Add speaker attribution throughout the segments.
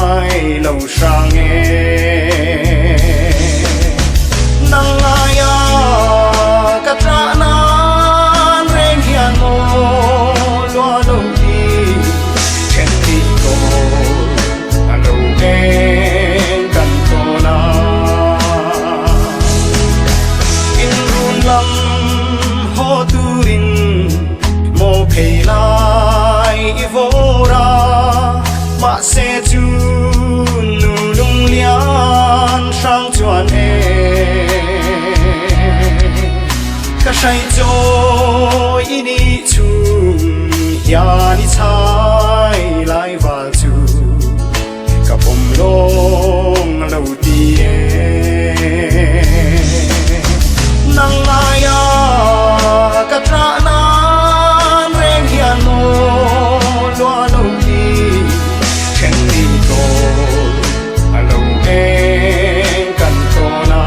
Speaker 1: lai lâu sang nghe nang aya ka tra nan reng hian mo lo lo đi chen đi go alo en kan to na in run lam ho turin mo phei lai ivora ma se chu nu lung lian sang chuan e ka sai cho ini chu ya ni chai lai wal chu ka pom long lo ti e nang aya ka tra nan reng hian mo lo lo ti chen ni ko alo en kan to na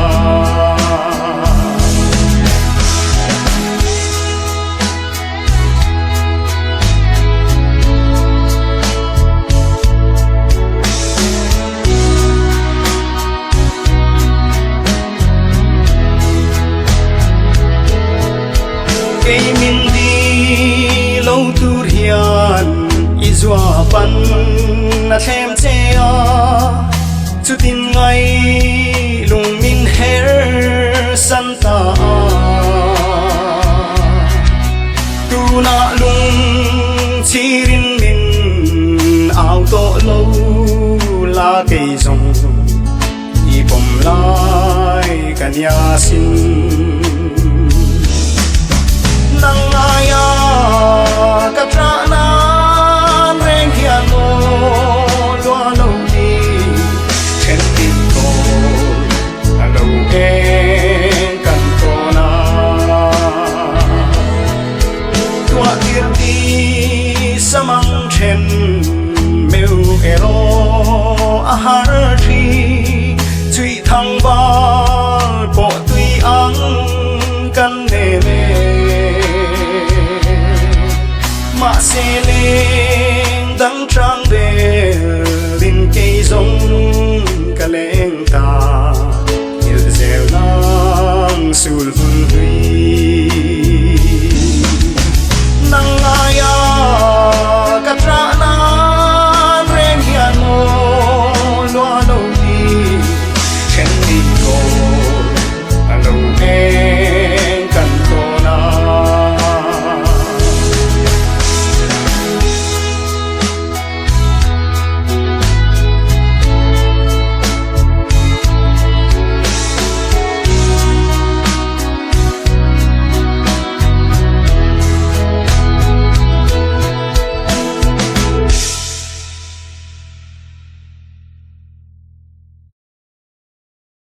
Speaker 1: cây min đi lâu tur hiền izua pan na thêm che a chu tin ngai lung min her santa tu na lung chirin min ao to lâu la cây